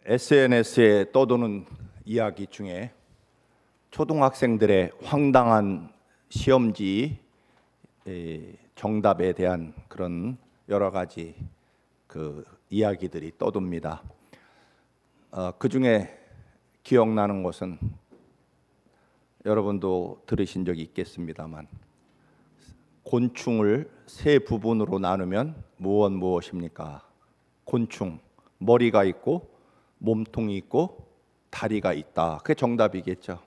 SNS에 떠도는 이야기 중에 초등학생들의 황당한 시험지 정답에 대한 그런 여러 가지 이야기들이 떠돕니다. 그 중에 기억나는 것은 여러분도 들으신 적이 있겠습니다만, 곤충을 세 부분으로 나누면 무엇입니까? 곤충, 머리가 있고 몸통이 있고 다리가 있다. 그게 정답이겠죠.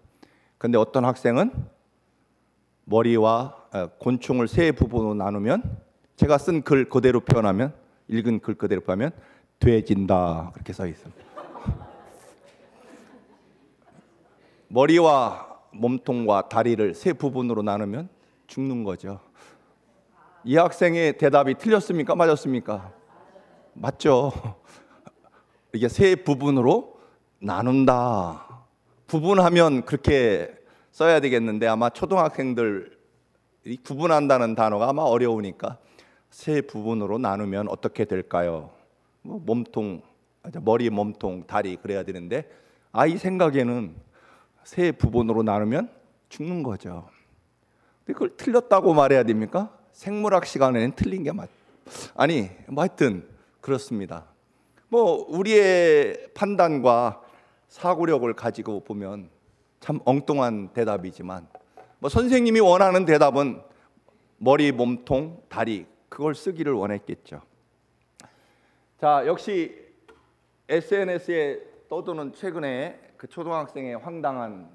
근데 어떤 학생은 곤충을 세 부분으로 나누면, 제가 쓴 글 그대로 표현하면, 읽은 글 그대로 표현하면 돼진다, 그렇게 써 있습니다. 머리와 몸통과 다리를 세 부분으로 나누면 죽는 거죠. 이 학생의 대답이 틀렸습니까? 맞았습니까? 맞죠. 이게 세 부분으로 나눈다. 구분하면 그렇게 써야 되겠는데, 아마 초등학생들이 구분한다는 단어가 아마 어려우니까 세 부분으로 나누면 어떻게 될까요? 머리, 몸통, 다리 그래야 되는데, 아이 생각에는 세 부분으로 나누면 죽는 거죠. 근데 그걸 틀렸다고 말해야 됩니까? 생물학 시간에는 틀린 게 하여튼 그렇습니다. 우리의 판단과 사고력을 가지고 보면 참 엉뚱한 대답이지만, 선생님이 원하는 대답은 머리, 몸통, 다리, 그걸 쓰기를 원했겠죠. 자, 역시 SNS에 떠도는 최근에 그 초등학생의 황당한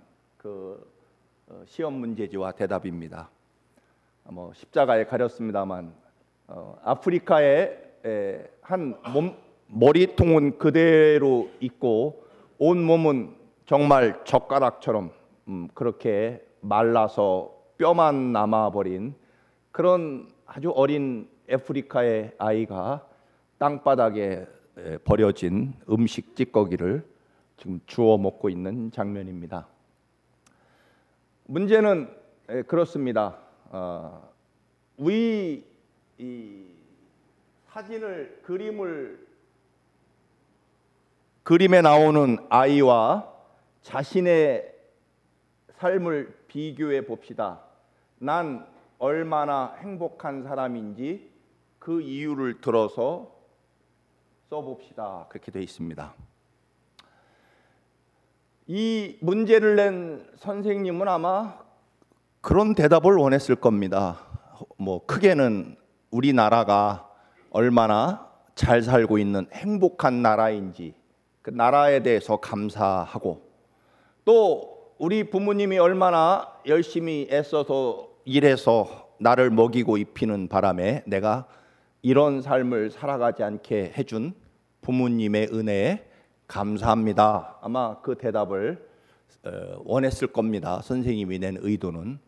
시험 문제지와 대답입니다. 십자가에 가렸습니다만, 아프리카의 한 머리통은 그대로 있고 온 몸은 정말 젓가락처럼 그렇게 말라서 뼈만 남아버린 그런 아주 어린 아프리카의 아이가 땅바닥에 버려진 음식 찌꺼기를 지금 주워 먹고 있는 장면입니다. 문제는 그렇습니다. 이 그림에 나오는 아이와 자신의 삶을 비교해 봅시다. 난 얼마나 행복한 사람인지 그 이유를 들어서 써봅시다. 그렇게 되어 있습니다. 이 문제를 낸 선생님은 아마 그런 대답을 원했을 겁니다. 크게는 우리나라가 얼마나 잘 살고 있는 행복한 나라인지, 그 나라에 대해서 감사하고, 또 우리 부모님이 얼마나 열심히 애써서 일해서 나를 먹이고 입히는 바람에 내가 이런 삶을 살아가지 않게 해준 부모님의 은혜에 감사합니다. 아마 그 대답을 원했을 겁니다. 선생님이 낸 의도는.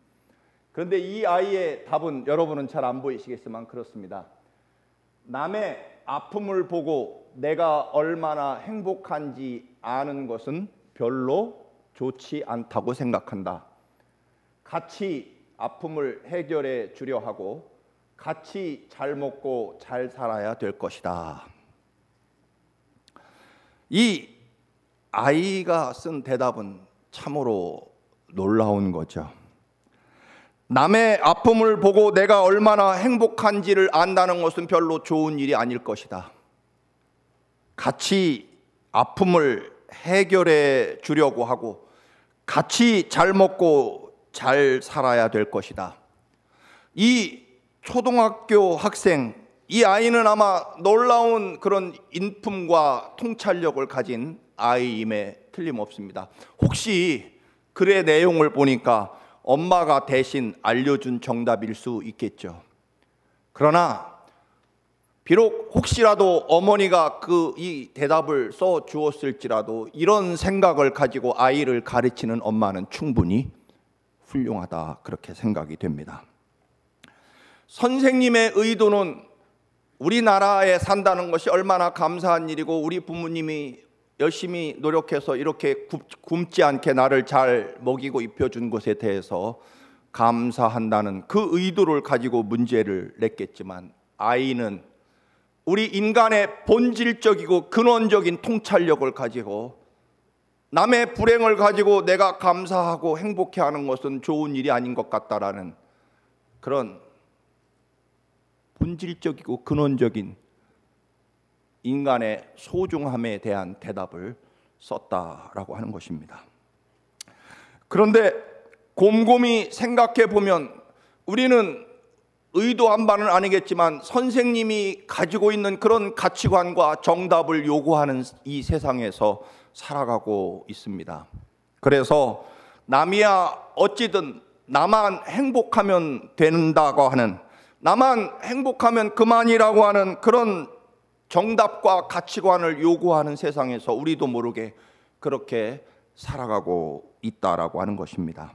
그런데 이 아이의 답은 여러분은 잘 안 보이시겠지만 그렇습니다. 남의 아픔을 보고 내가 얼마나 행복한지 아는 것은 별로 좋지 않다고 생각한다. 같이 아픔을 해결해 주려 하고 같이 잘 먹고 잘 살아야 될 것이다. 이 아이가 쓴 대답은 참으로 놀라운 거죠. 남의 아픔을 보고 내가 얼마나 행복한지를 안다는 것은 별로 좋은 일이 아닐 것이다. 같이 아픔을 해결해 주려고 하고 같이 잘 먹고 잘 살아야 될 것이다. 이 초등학교 학생, 이 아이는 아마 놀라운 그런 인품과 통찰력을 가진 아이임에 틀림없습니다. 혹시 글의 내용을 보니까 엄마가 대신 알려준 정답일 수 있겠죠. 그러나 비록 혹시라도 어머니가 이 대답을 써 주었을지라도 이런 생각을 가지고 아이를 가르치는 엄마는 충분히 훌륭하다, 그렇게 생각이 됩니다. 선생님의 의도는 우리나라에 산다는 것이 얼마나 감사한 일이고 우리 부모님이 열심히 노력해서 이렇게 굶지 않게 나를 잘 먹이고 입혀준 것에 대해서 감사한다는 그 의도를 가지고 문제를 냈겠지만, 아이는 우리 인간의 본질적이고 근원적인 통찰력을 가지고 남의 불행을 가지고 내가 감사하고 행복해하는 것은 좋은 일이 아닌 것 같다라는 그런 본질적이고 근원적인 인간의 소중함에 대한 대답을 썼다라고 하는 것입니다. 그런데 곰곰이 생각해 보면 우리는 의도한 바는 아니겠지만 선생님이 가지고 있는 그런 가치관과 정답을 요구하는 이 세상에서 살아가고 있습니다. 그래서 남이야 어찌든 나만 행복하면 된다고 하는, 나만 행복하면 그만이라고 하는 그런 정답과 가치관을 요구하는 세상에서 우리도 모르게 그렇게 살아가고 있다라고 하는 것입니다.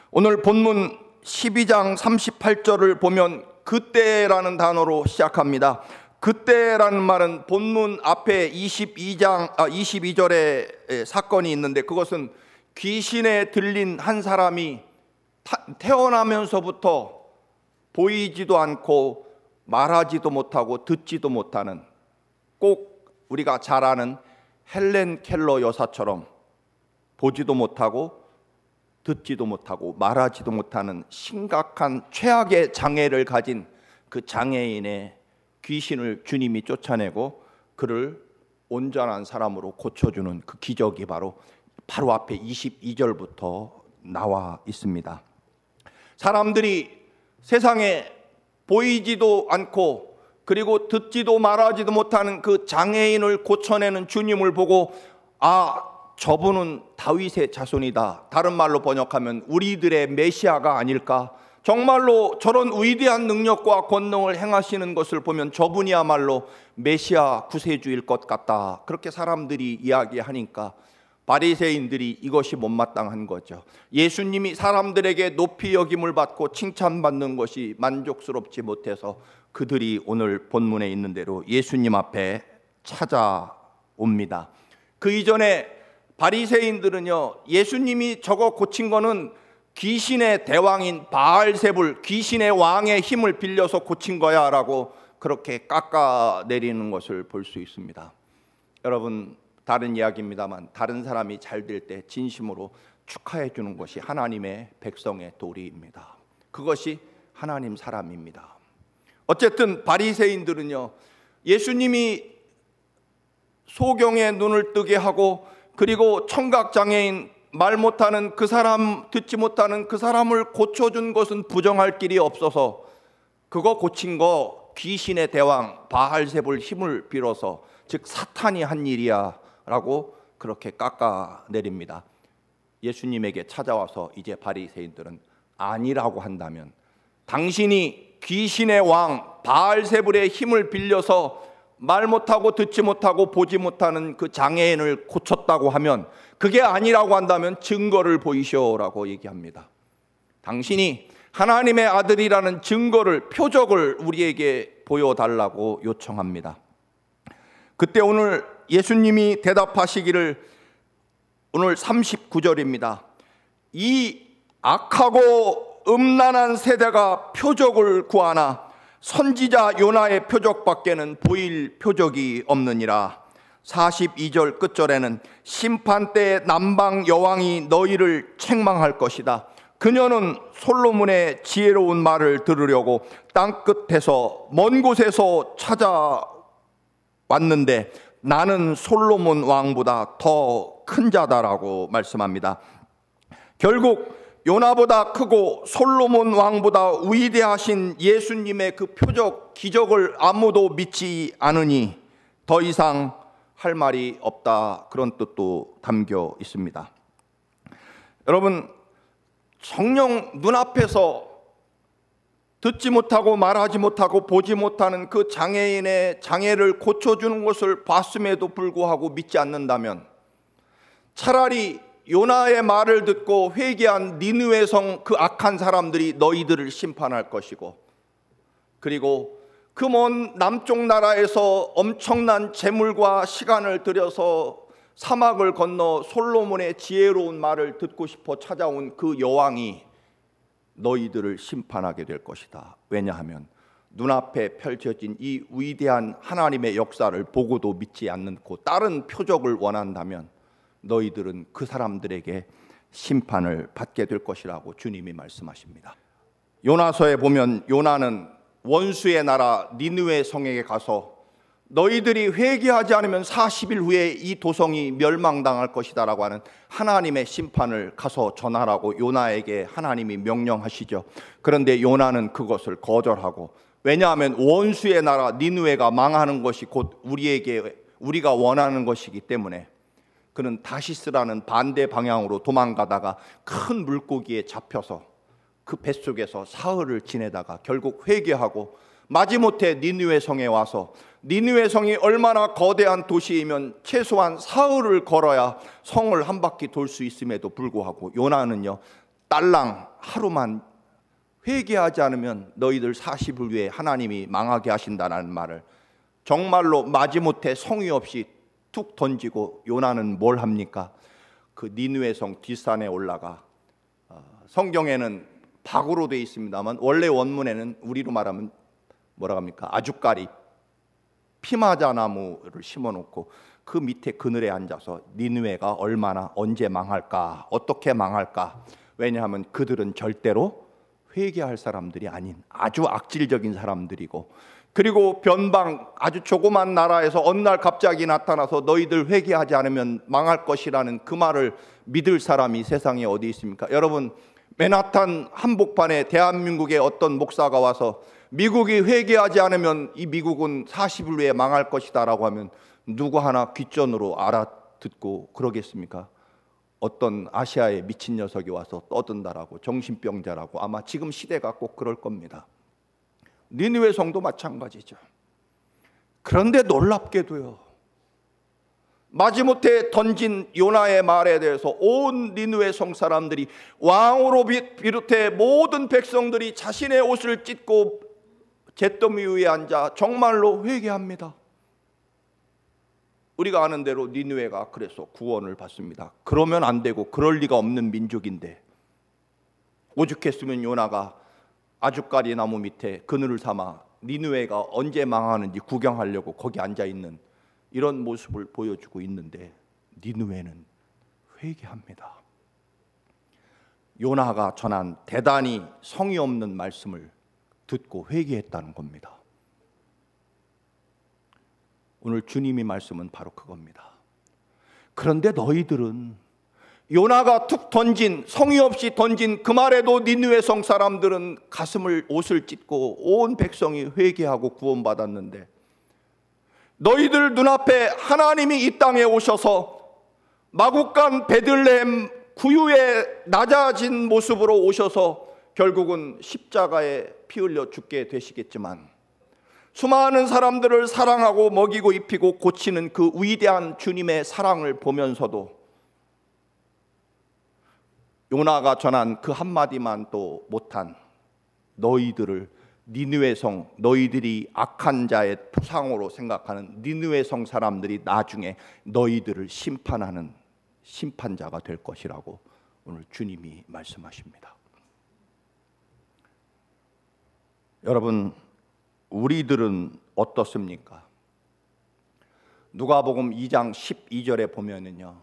오늘 본문 12장 38절을 보면 그때라는 단어로 시작합니다. 그때라는 말은 본문 앞에 22절에 사건이 있는데, 그것은 귀신에 들린 한 사람이 태어나면서부터 보이지도 않고 말하지도 못하고 듣지도 못하는, 꼭 우리가 잘 아는 헬렌 켈러 여사처럼 보지도 못하고 듣지도 못하고 말하지도 못하는 심각한 최악의 장애를 가진 그 장애인의 귀신을 주님이 쫓아내고 그를 온전한 사람으로 고쳐주는 그 기적이 바로 앞에 22절부터 나와 있습니다. 사람들이 세상에 보이지도 않고 그리고 듣지도 말하지도 못하는 그 장애인을 고쳐내는 주님을 보고, 아, 저분은 다윗의 자손이다, 다른 말로 번역하면 우리들의 메시아가 아닐까, 정말로 저런 위대한 능력과 권능을 행하시는 것을 보면 저분이야말로 메시아 구세주일 것 같다, 그렇게 사람들이 이야기하니까 바리새인들이 이것이 못마땅한 거죠. 예수님이 사람들에게 높이 여김을 받고 칭찬받는 것이 만족스럽지 못해서 그들이 오늘 본문에 있는 대로 예수님 앞에 찾아옵니다. 그 이전에 바리새인들은요, 예수님이 저거 고친 거는 귀신의 대왕인 바알세불, 귀신의 왕의 힘을 빌려서 고친 거야 라고 그렇게 깎아내리는 것을 볼 수 있습니다. 여러분, 다른 이야기입니다만 다른 사람이 잘 될 때 진심으로 축하해 주는 것이 하나님의 백성의 도리입니다. 그것이 하나님 사람입니다. 어쨌든 바리새인들은요, 예수님이 소경의 눈을 뜨게 하고 그리고 청각장애인, 말 못하는 그 사람, 듣지 못하는 그 사람을 고쳐준 것은 부정할 길이 없어서 그거 고친 거 귀신의 대왕 바알세불 힘을 빌어서, 즉 사탄이 한 일이야 라고 그렇게 깎아내립니다. 예수님에게 찾아와서 이제 바리새인들은 아니라고 한다면, 당신이 귀신의 왕 바알세불의 힘을 빌려서 말 못하고 듣지 못하고 보지 못하는 그 장애인을 고쳤다고 하면, 그게 아니라고 한다면 증거를 보이시오라고 얘기합니다. 당신이 하나님의 아들이라는 증거를, 표적을 우리에게 보여달라고 요청합니다. 그때 오늘 예수님이 대답하시기를, 오늘 39절입니다. 이 악하고 음란한 세대가 표적을 구하나 선지자 요나의 표적밖에는 보일 표적이 없느니라. 42절 끝절에는 심판 때 남방 여왕이 너희를 책망할 것이다. 그녀는 솔로몬의 지혜로운 말을 들으려고 땅끝에서 먼 곳에서 찾아왔는데 나는 솔로몬 왕보다 더 큰 자다라고 말씀합니다. 결국 요나보다 크고 솔로몬 왕보다 위대하신 예수님의 그 표적, 기적을 아무도 믿지 않으니 더 이상 할 말이 없다, 그런 뜻도 담겨 있습니다. 여러분, 정녕 눈앞에서 듣지 못하고 말하지 못하고 보지 못하는 그 장애인의 장애를 고쳐주는 것을 봤음에도 불구하고 믿지 않는다면, 차라리 요나의 말을 듣고 회개한 니느웨 성 그 악한 사람들이 너희들을 심판할 것이고, 그리고 그 먼 남쪽 나라에서 엄청난 재물과 시간을 들여서 사막을 건너 솔로몬의 지혜로운 말을 듣고 싶어 찾아온 그 여왕이 너희들을 심판하게 될 것이다. 왜냐하면 눈앞에 펼쳐진 이 위대한 하나님의 역사를 보고도 믿지 않고 다른 표적을 원한다면 너희들은 그 사람들에게 심판을 받게 될 것이라고 주님이 말씀하십니다. 요나서에 보면 요나는 원수의 나라 니느웨 성에게 가서 너희들이 회개하지 않으면 40일 후에 이 도성이 멸망당할 것이다 라고 하는 하나님의 심판을 가서 전하라고 요나에게 하나님이 명령하시죠. 그런데 요나는 그것을 거절하고, 왜냐하면 원수의 나라 니느웨가 망하는 것이 곧 우리가 원하는 것이기 때문에 그는 다시스라는 반대 방향으로 도망가다가 큰 물고기에 잡혀서 그 뱃속에서 사흘을 지내다가 결국 회개하고 마지못해 니느웨 성에 와서, 니느웨 성이 얼마나 거대한 도시이면 최소한 사흘을 걸어야 성을 한 바퀴 돌 수 있음에도 불구하고 요나는요, 딸랑 하루만 회개하지 않으면 너희들 40일 후에 하나님이 망하게 하신다는 말을 정말로 마지못해 성의 없이 툭 던지고, 요나는 뭘 합니까? 그 니느웨 성 뒷산에 올라가, 성경에는 박으로 되어 있습니다만 원래 원문에는 우리로 말하면 뭐라고 합니까? 아주까리 피마자 나무를 심어놓고 그 밑에 그늘에 앉아서 니느웨가 얼마나 언제 망할까, 어떻게 망할까. 왜냐하면 그들은 절대로 회개할 사람들이 아닌 아주 악질적인 사람들이고, 그리고 변방 아주 조그만 나라에서 어느 날 갑자기 나타나서 너희들 회개하지 않으면 망할 것이라는 그 말을 믿을 사람이 세상에 어디 있습니까? 여러분, 맨하탄 한복판에 대한민국의 어떤 목사가 와서 미국이 회개하지 않으면 이 미국은 40일 후에 망할 것이다 라고 하면 누구 하나 귓전으로 알아듣고 그러겠습니까? 어떤 아시아의 미친 녀석이 와서 떠든다라고, 정신병자라고. 아마 지금 시대가 꼭 그럴 겁니다. 니느웨 성도 마찬가지죠. 그런데 놀랍게도요, 마지못해 던진 요나의 말에 대해서 온 니느웨 성 사람들이, 왕으로 비롯해 모든 백성들이 자신의 옷을 찢고 잿더미 위에 앉아 정말로 회개합니다. 우리가 아는 대로 니느웨가 그래서 구원을 받습니다. 그러면 안 되고 그럴 리가 없는 민족인데, 오죽했으면 요나가 아주까리 나무 밑에 그늘을 삼아 니느웨가 언제 망하는지 구경하려고 거기 앉아있는 이런 모습을 보여주고 있는데, 니느웨는 회개합니다. 요나가 전한 대단히 성의 없는 말씀을 듣고 회개했다는 겁니다. 오늘 주님이 말씀은 바로 그겁니다. 그런데 너희들은, 요나가 툭 던진, 성의 없이 던진 그 말에도 니느웨 성 사람들은 가슴을, 옷을 찢고 온 백성이 회개하고 구원받았는데, 너희들 눈앞에 하나님이 이 땅에 오셔서 마국간 베들레헴 구유에 낮아진 모습으로 오셔서 결국은 십자가에 피 흘려 죽게 되시겠지만, 수많은 사람들을 사랑하고 먹이고 입히고 고치는 그 위대한 주님의 사랑을 보면서도 요나가 전한 그 한마디만 또 못한 너희들을, 니느웨 성, 너희들이 악한 자의 표상으로 생각하는 니느웨 성 사람들이 나중에 너희들을 심판하는 심판자가 될 것이라고 오늘 주님이 말씀하십니다. 여러분, 우리들은 어떻습니까? 누가복음 2장 12절에 보면은요,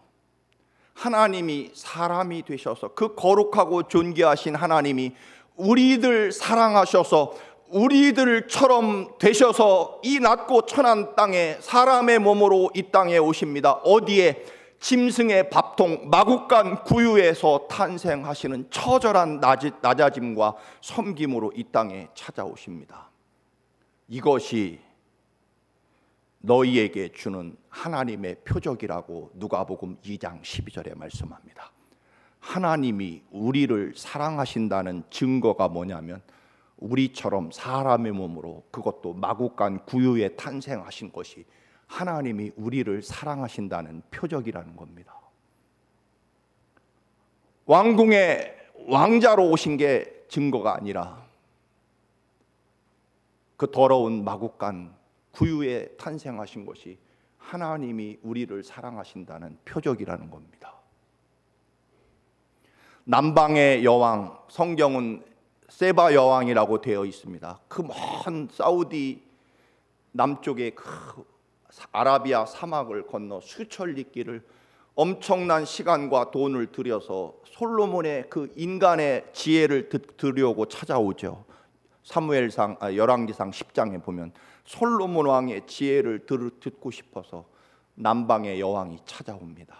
하나님이 사람이 되셔서, 그 거룩하고 존귀하신 하나님이 우리들 사랑하셔서 우리들처럼 되셔서 이 낮고 천한 땅에 사람의 몸으로 이 땅에 오십니다. 어디에? 짐승의 밥통 마국간 구유에서 탄생하시는 처절한 낮아짐과 섬김으로 이 땅에 찾아오십니다. 이것이 너희에게 주는 하나님의 표적이라고 누가복음 2장 12절에 말씀합니다. 하나님이 우리를 사랑하신다는 증거가 뭐냐면, 우리처럼 사람의 몸으로, 그것도 마국간 구유에 탄생하신 것이 하나님이 우리를 사랑하신다는 표적이라는 겁니다. 왕궁의 왕자로 오신 게 증거가 아니라 그 더러운 마국간 구유에 탄생하신 것이 하나님이 우리를 사랑하신다는 표적이라는 겁니다. 남방의 여왕, 성경은 세바 여왕이라고 되어 있습니다. 그 먼 사우디 남쪽의 그 아라비아 사막을 건너 수천 리 길을 엄청난 시간과 돈을 들여서 솔로몬의 그 인간의 지혜를 들여오고 찾아오죠. 열왕기상 10장에 보면 솔로몬 왕의 지혜를 듣고 싶어서 남방의 여왕이 찾아옵니다.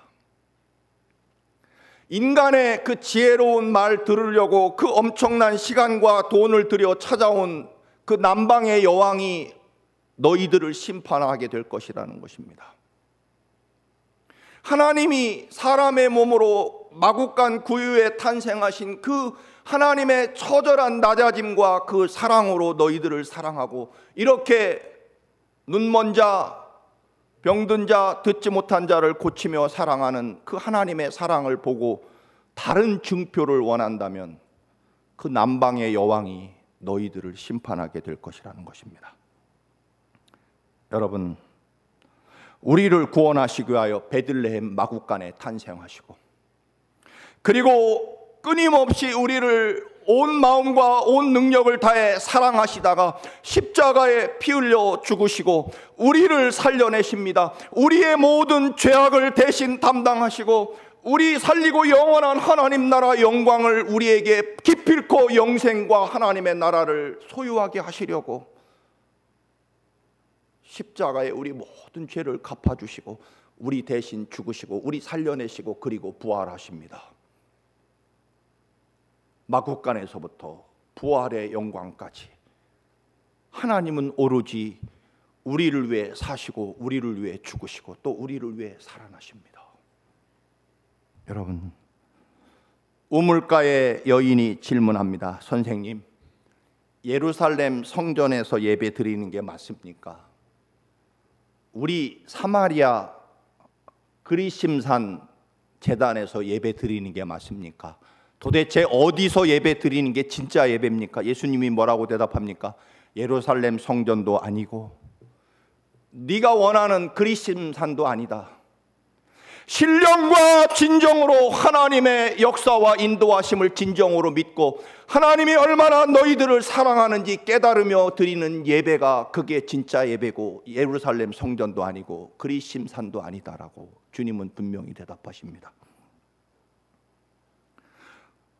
인간의 그 지혜로운 말 들으려고 그 엄청난 시간과 돈을 들여 찾아온 그 남방의 여왕이 너희들을 심판하게 될 것이라는 것입니다. 하나님이 사람의 몸으로 마국간 구유에 탄생하신 그 하나님의 처절한 낮아짐과 그 사랑으로 너희들을 사랑하고, 이렇게 눈먼 자, 병든 자, 듣지 못한 자를 고치며 사랑하는 그 하나님의 사랑을 보고 다른 증표를 원한다면 그 남방의 여왕이 너희들을 심판하게 될 것이라는 것입니다. 여러분, 우리를 구원하시기 위하여 베들레헴 마국간에 탄생하시고, 그리고 끊임없이 우리를 온 마음과 온 능력을 다해 사랑하시다가 십자가에 피 흘려 죽으시고 우리를 살려내십니다. 우리의 모든 죄악을 대신 담당하시고 우리 살리고 영원한 하나님 나라 영광을 우리에게 기필코 영생과 하나님의 나라를 소유하게 하시려고 십자가에 우리 모든 죄를 갚아주시고 우리 대신 죽으시고 우리 살려내시고 그리고 부활하십니다. 마국간에서부터 부활의 영광까지 하나님은 오로지 우리를 위해 사시고 우리를 위해 죽으시고 또 우리를 위해 살아나십니다. 여러분, 우물가의 여인이 질문합니다. 선생님, 예루살렘 성전에서 예배 드리는 게 맞습니까? 우리 사마리아 그리심산 제단에서 예배 드리는 게 맞습니까? 도대체 어디서 예배 드리는 게 진짜 예배입니까? 예수님이 뭐라고 대답합니까? 예루살렘 성전도 아니고 네가 원하는 그리심산도 아니다. 신령과 진정으로 하나님의 역사와 인도하심을 진정으로 믿고 하나님이 얼마나 너희들을 사랑하는지 깨달으며 드리는 예배가 그게 진짜 예배고 예루살렘 성전도 아니고 그리심산도 아니다라고 주님은 분명히 대답하십니다.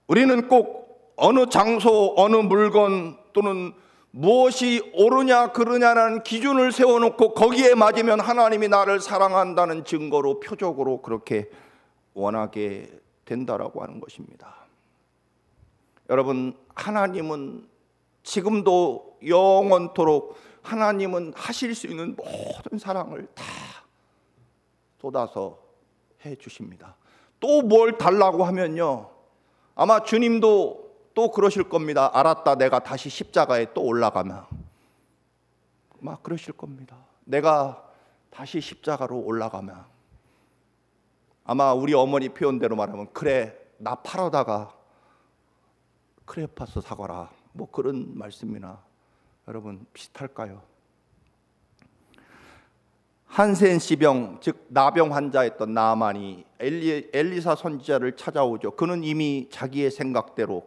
우리는 꼭 어느 장소, 어느 물건 또는 무엇이 옳으냐 그르냐라는 기준을 세워놓고 거기에 맞으면 하나님이 나를 사랑한다는 증거로 표적으로 그렇게 원하게 된다라고 하는 것입니다. 여러분, 하나님은 지금도 영원토록 하나님은 하실 수 있는 모든 사랑을 다 쏟아서 해 주십니다. 또 뭘 달라고 하면요, 아마 주님도 또 그러실 겁니다. 알았다, 내가 다시 십자가에 또 올라가면 막 그러실 겁니다. 내가 다시 십자가로 올라가면 아마 우리 어머니 표현대로 말하면 그래, 나 팔아다가 크레파스 사거라, 뭐 그런 말씀이나 여러분 비슷할까요? 한센시병, 즉 나병 환자였던 나아만이 엘리사 선지자를 찾아오죠. 그는 이미 자기의 생각대로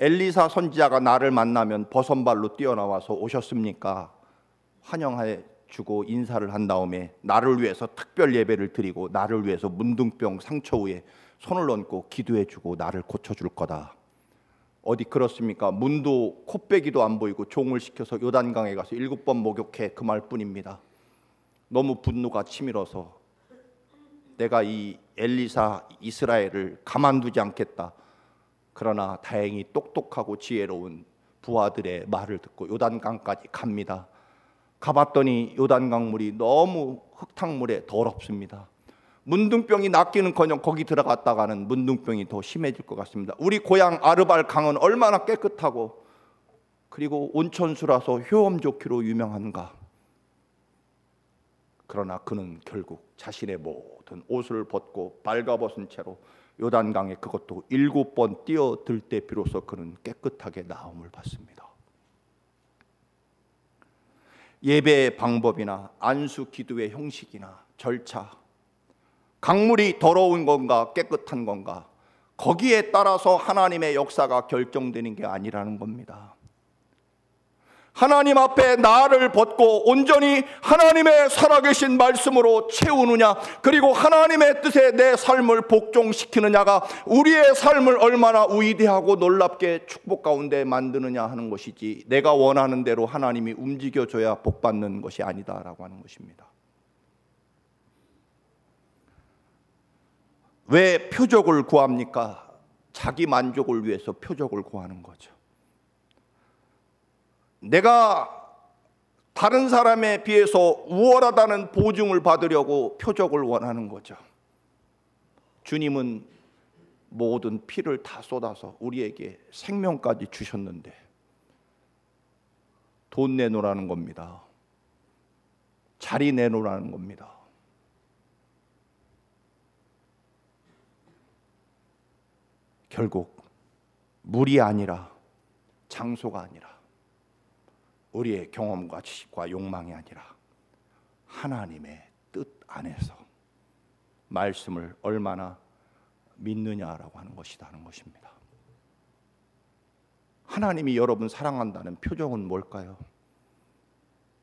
엘리사 선지자가 나를 만나면 버선발로 뛰어나와서 오셨습니까? 환영해 주고 인사를 한 다음에 나를 위해서 특별 예배를 드리고 나를 위해서 문둥병 상처 위에 손을 얹고 기도해 주고 나를 고쳐줄 거다. 어디 그렇습니까? 문도 코빼기도 안 보이고 종을 시켜서 요단강에 가서 7번 목욕해, 그 말뿐입니다. 너무 분노가 치밀어서 내가 이 엘리사 이스라엘을 가만두지 않겠다. 그러나 다행히 똑똑하고 지혜로운 부하들의 말을 듣고 요단강까지 갑니다. 가봤더니 요단강 물이 너무 흙탕물에 더럽습니다. 문둥병이 낫기는커녕 거기 들어갔다가는 문둥병이 더 심해질 것 같습니다. 우리 고향 아르발 강은 얼마나 깨끗하고 그리고 온천수라서 효험 좋기로 유명한가. 그러나 그는 결국 자신의 모든 옷을 벗고 발가벗은 채로 요단강에 그것도 7번 뛰어들 때 비로소 그는 깨끗하게 나음을 받습니다. 예배의 방법이나 안수 기도의 형식이나 절차, 강물이 더러운 건가 깨끗한 건가, 거기에 따라서 하나님의 역사가 결정되는 게 아니라는 겁니다. 하나님 앞에 나를 벗고 온전히 하나님의 살아계신 말씀으로 채우느냐, 그리고 하나님의 뜻에 내 삶을 복종시키느냐가 우리의 삶을 얼마나 위대하고 놀랍게 축복 가운데 만드느냐 하는 것이지, 내가 원하는 대로 하나님이 움직여줘야 복받는 것이 아니다라고 하는 것입니다. 왜 표적을 구합니까? 자기 만족을 위해서 표적을 구하는 거죠. 내가 다른 사람에 비해서 우월하다는 보증을 받으려고 표적을 원하는 거죠. 주님은 모든 피를 다 쏟아서 우리에게 생명까지 주셨는데 돈 내놓으라는 겁니다. 자리 내놓으라는 겁니다. 결국 물이 아니라, 장소가 아니라, 우리의 경험과 지식과 욕망이 아니라 하나님의 뜻 안에서 말씀을 얼마나 믿느냐라고 하는 것이라는 것입니다. 하나님이 여러분 사랑한다는 표정은 뭘까요?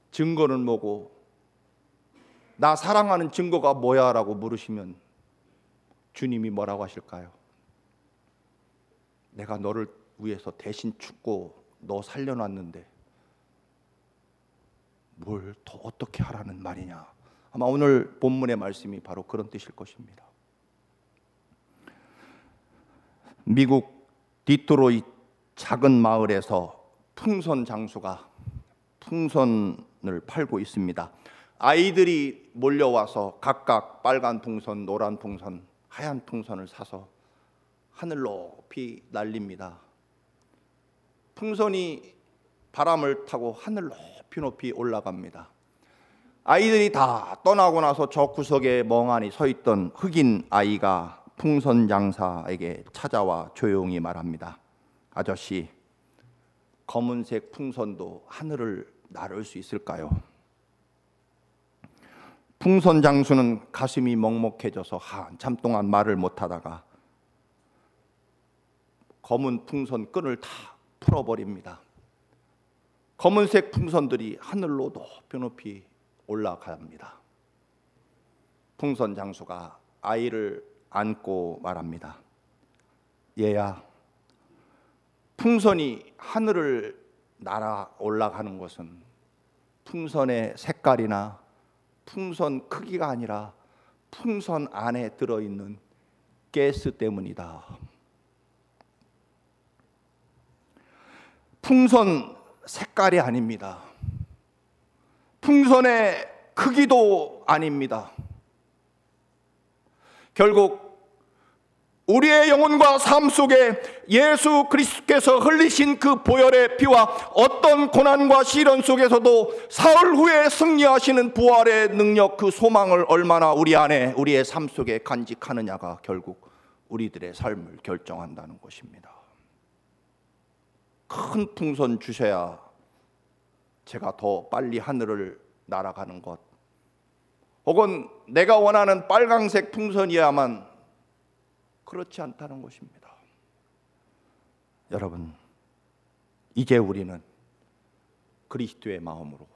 증거는 뭐고, 나 사랑하는 증거가 뭐야? 라고 물으시면 주님이 뭐라고 하실까요? 내가 너를 위해서 대신 죽고 너 살려놨는데 뭘 더 어떻게 하라는 말이냐. 아마 오늘 본문의 말씀이 바로 그런 뜻일 것입니다. 미국 디트로이트 작은 마을에서 풍선 장수가 풍선을 팔고 있습니다. 아이들이 몰려와서 각각 빨간 풍선, 노란 풍선, 하얀 풍선을 사서 하늘 높이 날립니다. 풍선이 바람을 타고 하늘 높이 올라갑니다. 아이들이 다 떠나고 나서 저 구석에 멍하니 서 있던 흑인 아이가 풍선 장사에게 찾아와 조용히 말합니다. 아저씨, 검은색 풍선도 하늘을 나를 수 있을까요? 풍선 장수는 가슴이 먹먹해져서 한참 동안 말을 못하다가 검은 풍선 끈을 다 풀어버립니다. 검은색 풍선들이 하늘로 높이 올라갑니다. 풍선 장수가 아이를 안고 말합니다. 얘야, 풍선이 하늘을 날아 올라가는 것은 풍선의 색깔이나 풍선 크기가 아니라 풍선 안에 들어있는 가스 때문이다. 풍선 색깔이 아닙니다. 풍선의 크기도 아닙니다. 결국 우리의 영혼과 삶 속에 예수 그리스도께서 흘리신 그 보혈의 피와 어떤 고난과 시련 속에서도 사흘 후에 승리하시는 부활의 능력, 그 소망을 얼마나 우리 안에, 우리의 삶 속에 간직하느냐가 결국 우리들의 삶을 결정한다는 것입니다. 큰 풍선 주셔야 제가 더 빨리 하늘을 날아가는 것, 혹은 내가 원하는 빨강색 풍선이야만, 그렇지 않다는 것입니다. 여러분, 이제 우리는 그리스도의 마음으로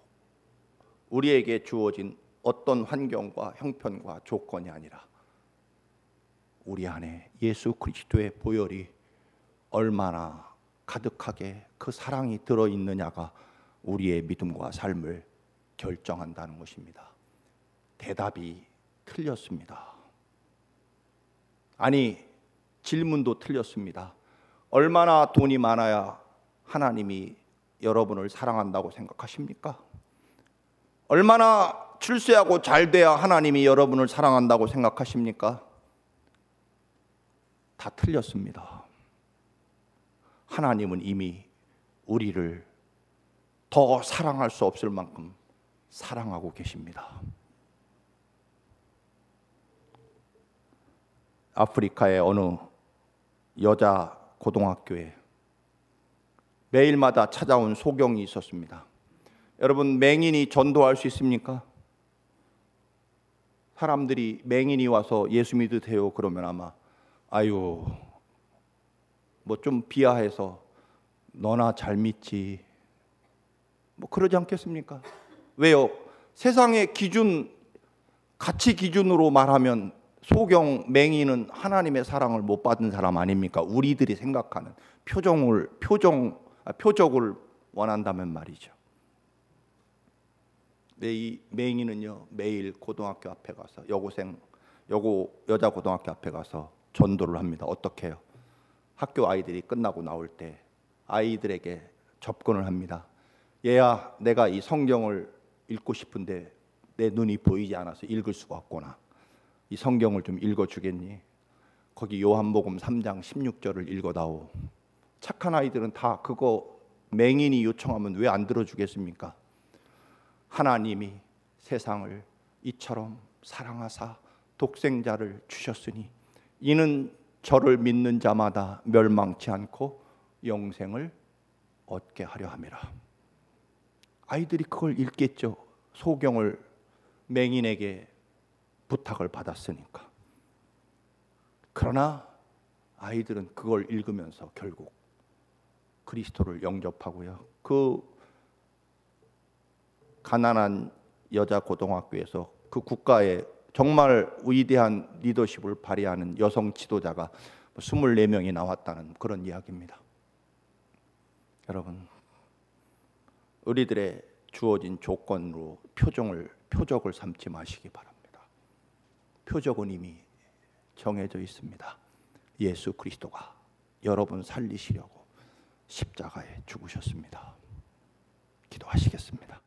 우리에게 주어진 어떤 환경과 형편과 조건이 아니라 우리 안에 예수 그리스도의 보혈이 얼마나 가득하게 그 사랑이 들어있느냐가 우리의 믿음과 삶을 결정한다는 것입니다. 대답이 틀렸습니다. 아니, 질문도 틀렸습니다. 얼마나 돈이 많아야 하나님이 여러분을 사랑한다고 생각하십니까? 얼마나 출세하고 잘 돼야 하나님이 여러분을 사랑한다고 생각하십니까? 다 틀렸습니다. 하나님은 이미 우리를 더 사랑할 수 없을 만큼 사랑하고 계십니다. 아프리카의 어느 여자 고등학교에 매일마다 찾아온 소경이 있었습니다. 여러분, 맹인이 전도할 수 있습니까? 사람들이 맹인이 와서 예수 믿으세요 그러면 아마 아유, 뭐 좀 비하해서 너나 잘 믿지 뭐 그러지 않겠습니까? 왜요? 세상의 기준, 가치 기준으로 말하면 소경 맹인은 하나님의 사랑을 못 받은 사람 아닙니까? 우리들이 생각하는 표적을 원한다면 말이죠. 이 맹인은요, 매일 고등학교 앞에 가서 여자 고등학교 앞에 가서 전도를 합니다. 어떻게 해요? 학교 아이들이 끝나고 나올 때 아이들에게 접근을 합니다. 얘야, 내가 이 성경을 읽고 싶은데 내 눈이 보이지 않아서 읽을 수가 없구나. 이 성경을 좀 읽어주겠니? 거기 요한복음 3장 16절을 읽어다오. 착한 아이들은 다 그거 맹인이 요청하면 왜 안 들어주겠습니까? 하나님이 세상을 이처럼 사랑하사 독생자를 주셨으니 이는 저를 믿는 자마다 멸망치 않고 영생을 얻게 하려 함이라. 아이들이 그걸 읽겠죠. 소경을 맹인에게 부탁을 받았으니까. 그러나 아이들은 그걸 읽으면서 결국 그리스도를 영접하고요. 그 가난한 여자 고등학교에서 그 국가의 정말 위대한 리더십을 발휘하는 여성 지도자가 24명이 나왔다는 그런 이야기입니다. 여러분, 우리들의 주어진 조건으로 표적을 삼지 마시기 바랍니다. 표적은 이미 정해져 있습니다. 예수 그리스도가 여러분 살리시려고 십자가에 죽으셨습니다. 기도하시겠습니다.